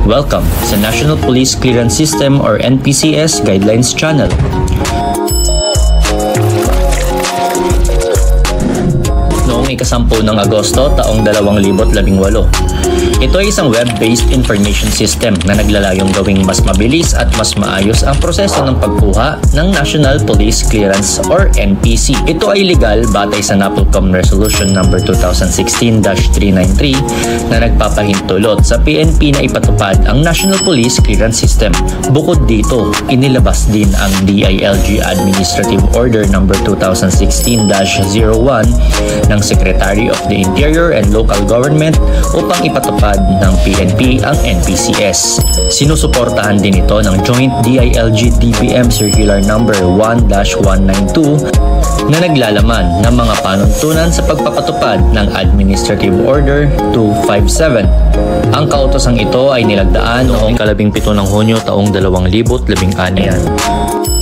Welcome sa National Police Clearance System or NPCS Guidelines Channel. Noong ika-10 ng Agosto taong 2018, ito ay isang web-based information system na naglalayong gawing mas mabilis at mas maayos ang proseso ng pagkuha ng National Police Clearance or NPC. Ito ay legal batay sa NAPOLCOM Resolution No. 2016-393 na nagpapahintulot sa PNP na ipatupad ang National Police Clearance System. Bukod dito, inilabas din ang DILG Administrative Order No. 2016-01 ng Secretary of the Interior and Local Government upang ipatupad ng PNP ang NPCS. Sinusuportahan din ito ng Joint DILG-DBM Circular No. 1-192 na naglalaman ng mga panuntunan sa pagpapatupad ng Administrative Order 257. Ang kautosang ito ay nilagdaan noong 17 ng Hunyo taong 2016.